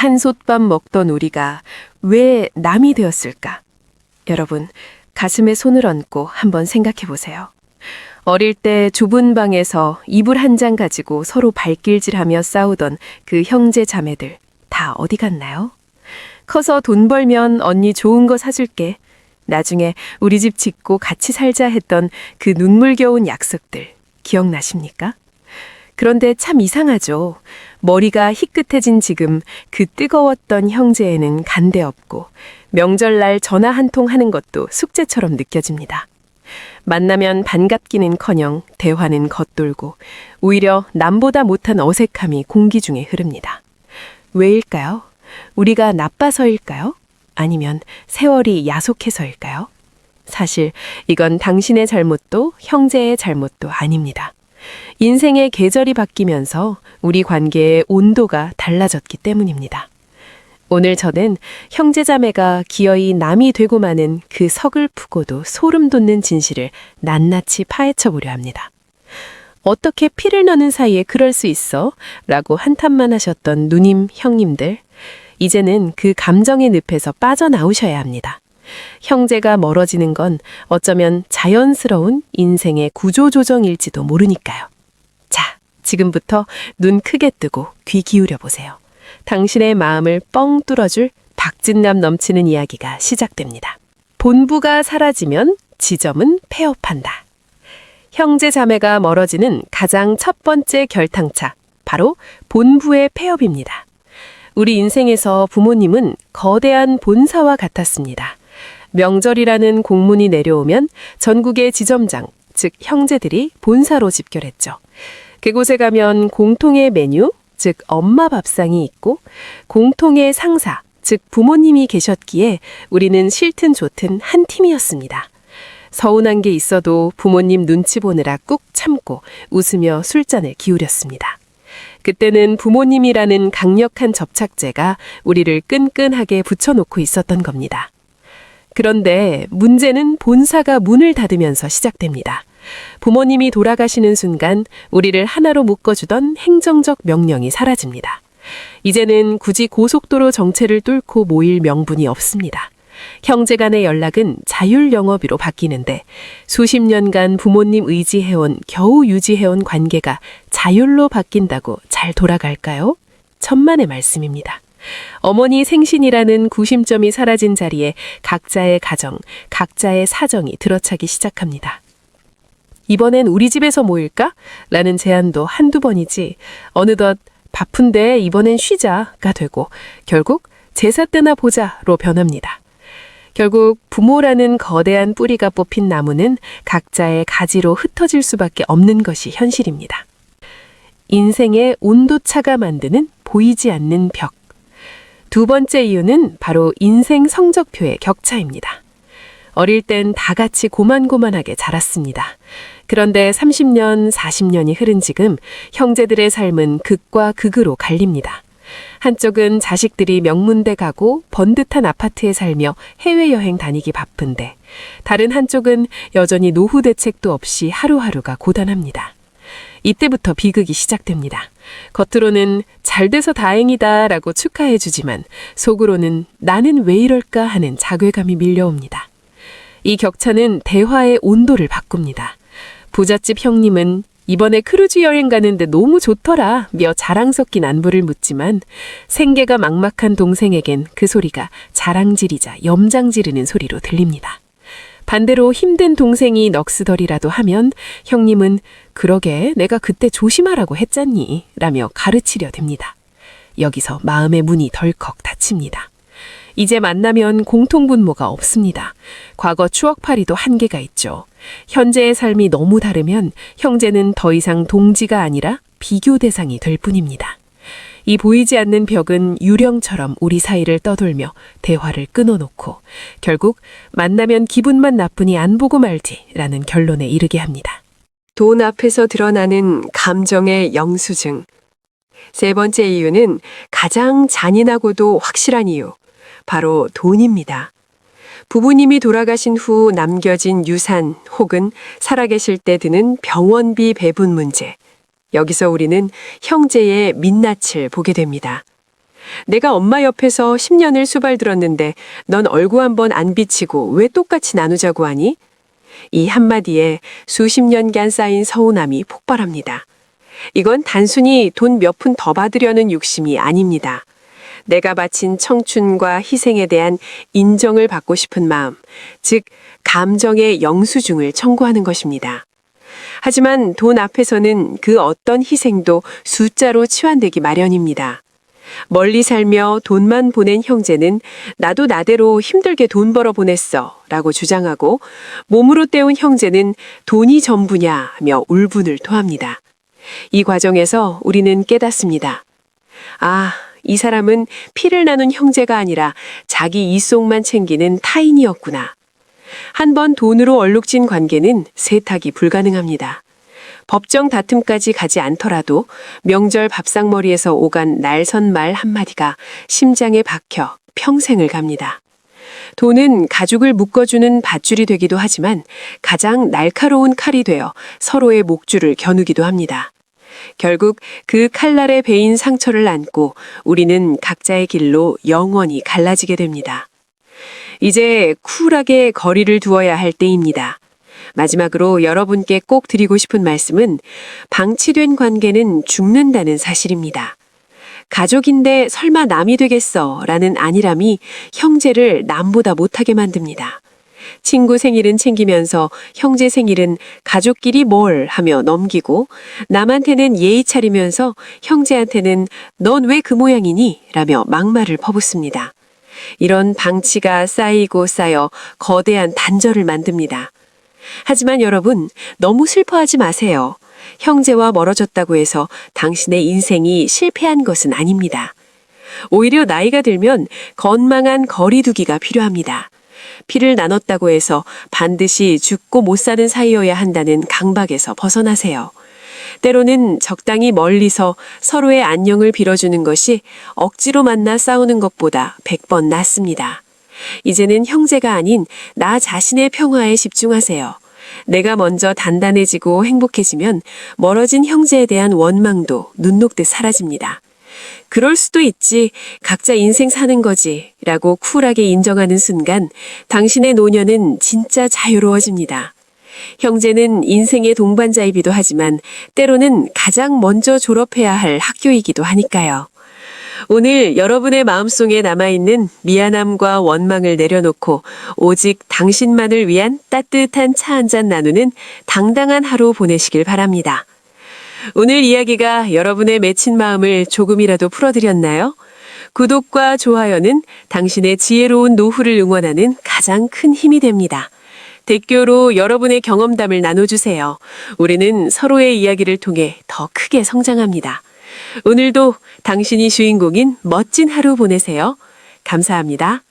한솥밥 먹던 우리가 왜 남이 되었을까? 여러분, 가슴에 손을 얹고 한번 생각해 보세요. 어릴 때 좁은 방에서 이불 한 장 가지고 서로 발길질하며 싸우던 그 형제 자매들 다 어디 갔나요? 커서 돈 벌면 언니 좋은 거 사줄게. 나중에 우리 집 짓고 같이 살자 했던 그 눈물겨운 약속들 기억나십니까? 그런데 참 이상하죠. 머리가 희끗해진 지금 그 뜨거웠던 형제에는 간대 없고 명절날 전화 한 통 하는 것도 숙제처럼 느껴집니다. 만나면 반갑기는커녕 대화는 겉돌고 오히려 남보다 못한 어색함이 공기 중에 흐릅니다. 왜일까요? 우리가 나빠서일까요? 아니면 세월이 야속해서일까요? 사실 이건 당신의 잘못도 형제의 잘못도 아닙니다. 인생의 계절이 바뀌면서 우리 관계의 온도가 달라졌기 때문입니다. 오늘 저는 형제자매가 기어이 남이 되고 마는 그 서글프고도 소름 돋는 진실을 낱낱이 파헤쳐 보려 합니다. 어떻게 피를 너는 사이에 그럴 수 있어? 라고 한탄만 하셨던 누님, 형님들. 이제는 그 감정의 늪에서 빠져나오셔야 합니다. 형제가 멀어지는 건 어쩌면 자연스러운 인생의 구조조정일지도 모르니까요. 자, 지금부터 눈 크게 뜨고 귀 기울여 보세요. 당신의 마음을 뻥 뚫어줄 박진감 넘치는 이야기가 시작됩니다. 본부가 사라지면 지점은 폐업한다. 형제 자매가 멀어지는 가장 첫 번째 결탕차, 바로 본부의 폐업입니다. 우리 인생에서 부모님은 거대한 본사와 같았습니다. 명절이라는 공문이 내려오면 전국의 지점장, 즉 형제들이 본사로 집결했죠. 그곳에 가면 공통의 메뉴, 즉 엄마 밥상이 있고 공통의 상사, 즉 부모님이 계셨기에 우리는 싫든 좋든 한 팀이었습니다. 서운한 게 있어도 부모님 눈치 보느라 꾹 참고 웃으며 술잔을 기울였습니다. 그때는 부모님이라는 강력한 접착제가 우리를 끈끈하게 붙여놓고 있었던 겁니다. 그런데 문제는 본사가 문을 닫으면서 시작됩니다. 부모님이 돌아가시는 순간 우리를 하나로 묶어주던 행정적 명령이 사라집니다. 이제는 굳이 고속도로 정체를 뚫고 모일 명분이 없습니다. 형제 간의 연락은 자율 영업으로 바뀌는데 수십 년간 부모님 의지해온, 겨우 유지해온 관계가 자율로 바뀐다고 잘 돌아갈까요? 천만의 말씀입니다. 어머니 생신이라는 구심점이 사라진 자리에 각자의 가정, 각자의 사정이 들어차기 시작합니다. 이번엔 우리 집에서 모일까? 라는 제안도 한두 번이지 어느덧 바쁜데 이번엔 쉬자가 되고 결국 제사 때나 보자로 변합니다. 결국 부모라는 거대한 뿌리가 뽑힌 나무는 각자의 가지로 흩어질 수밖에 없는 것이 현실입니다. 인생의 온도차가 만드는 보이지 않는 벽. 두 번째 이유는 바로 인생 성적표의 격차입니다. 어릴 땐 다 같이 고만고만하게 자랐습니다. 그런데 30년, 40년이 흐른 지금 형제들의 삶은 극과 극으로 갈립니다. 한쪽은 자식들이 명문대 가고 번듯한 아파트에 살며 해외여행 다니기 바쁜데 다른 한쪽은 여전히 노후 대책도 없이 하루하루가 고단합니다. 이때부터 비극이 시작됩니다. 겉으로는 잘 돼서 다행이다 라고 축하해 주지만 속으로는 나는 왜 이럴까 하는 자괴감이 밀려옵니다. 이 격차는 대화의 온도를 바꿉니다. 부잣집 형님은 이번에 크루즈 여행 가는데 너무 좋더라 며 자랑 섞인 안부를 묻지만 생계가 막막한 동생에겐 그 소리가 자랑질이자 염장 지르는 소리로 들립니다. 반대로 힘든 동생이 넋으덜이라도 하면 형님은 그러게 내가 그때 조심하라고 했잖니 라며 가르치려 듭니다. 여기서 마음의 문이 덜컥 닫힙니다. 이제 만나면 공통분모가 없습니다. 과거 추억팔이도 한계가 있죠. 현재의 삶이 너무 다르면 형제는 더 이상 동지가 아니라 비교 대상이 될 뿐입니다. 이 보이지 않는 벽은 유령처럼 우리 사이를 떠돌며 대화를 끊어놓고 결국 만나면 기분만 나쁘니 안 보고 말지라는 결론에 이르게 합니다. 돈 앞에서 드러나는 감정의 영수증. 세 번째 이유는 가장 잔인하고도 확실한 이유. 바로 돈입니다. 부부님이 돌아가신 후 남겨진 유산 혹은 살아계실 때 드는 병원비 배분 문제. 여기서 우리는 형제의 민낯을 보게 됩니다. 내가 엄마 옆에서 10년을 수발 들었는데 넌 얼굴 한번 안 비치고 왜 똑같이 나누자고 하니? 이 한마디에 수십 년간 쌓인 서운함이 폭발합니다. 이건 단순히 돈 몇 푼 더 받으려는 욕심이 아닙니다. 내가 바친 청춘과 희생에 대한 인정을 받고 싶은 마음, 즉 감정의 영수증을 청구하는 것입니다. 하지만 돈 앞에서는 그 어떤 희생도 숫자로 치환되기 마련입니다. 멀리 살며 돈만 보낸 형제는 나도 나대로 힘들게 돈 벌어 보냈어 라고 주장하고, 몸으로 때운 형제는 돈이 전부냐며 울분을 토합니다. 이 과정에서 우리는 깨닫습니다. 아, 이 사람은 피를 나눈 형제가 아니라 자기 이속만 챙기는 타인이었구나. 한번 돈으로 얼룩진 관계는 세탁이 불가능합니다. 법정 다툼까지 가지 않더라도 명절 밥상머리에서 오간 날선 말 한마디가 심장에 박혀 평생을 갑니다. 돈은 가죽을 묶어주는 밧줄이 되기도 하지만 가장 날카로운 칼이 되어 서로의 목줄을 겨누기도 합니다. 결국 그 칼날에 베인 상처를 안고 우리는 각자의 길로 영원히 갈라지게 됩니다. 이제 쿨하게 거리를 두어야 할 때입니다. 마지막으로 여러분께 꼭 드리고 싶은 말씀은 방치된 관계는 죽는다는 사실입니다. 가족인데 설마 남이 되겠어 라는 안일함이 형제를 남보다 못하게 만듭니다. 친구 생일은 챙기면서 형제 생일은 가족끼리 뭘 하며 넘기고, 남한테는 예의 차리면서 형제한테는 넌 왜 그 모양이니? 라며 막말을 퍼붓습니다. 이런 방치가 쌓이고 쌓여 거대한 단절을 만듭니다. 하지만 여러분, 너무 슬퍼하지 마세요. 형제와 멀어졌다고 해서 당신의 인생이 실패한 것은 아닙니다. 오히려 나이가 들면 건망한 거리두기가 필요합니다. 피를 나눴다고 해서 반드시 죽고 못 사는 사이여야 한다는 강박에서 벗어나세요. 때로는 적당히 멀리서 서로의 안녕을 빌어주는 것이 억지로 만나 싸우는 것보다 100번 낫습니다. 이제는 형제가 아닌 나 자신의 평화에 집중하세요. 내가 먼저 단단해지고 행복해지면 멀어진 형제에 대한 원망도 눈 녹듯 사라집니다. 그럴 수도 있지, 각자 인생 사는 거지 라고 쿨하게 인정하는 순간 당신의 노년은 진짜 자유로워집니다. 형제는 인생의 동반자이기도 하지만 때로는 가장 먼저 졸업해야 할 학교이기도 하니까요. 오늘 여러분의 마음속에 남아있는 미안함과 원망을 내려놓고 오직 당신만을 위한 따뜻한 차 한 잔 나누는 당당한 하루 보내시길 바랍니다. 오늘 이야기가 여러분의 맺힌 마음을 조금이라도 풀어드렸나요? 구독과 좋아요는 당신의 지혜로운 노후를 응원하는 가장 큰 힘이 됩니다. 댓글로 여러분의 경험담을 나눠주세요. 우리는 서로의 이야기를 통해 더 크게 성장합니다. 오늘도 당신이 주인공인 멋진 하루 보내세요. 감사합니다.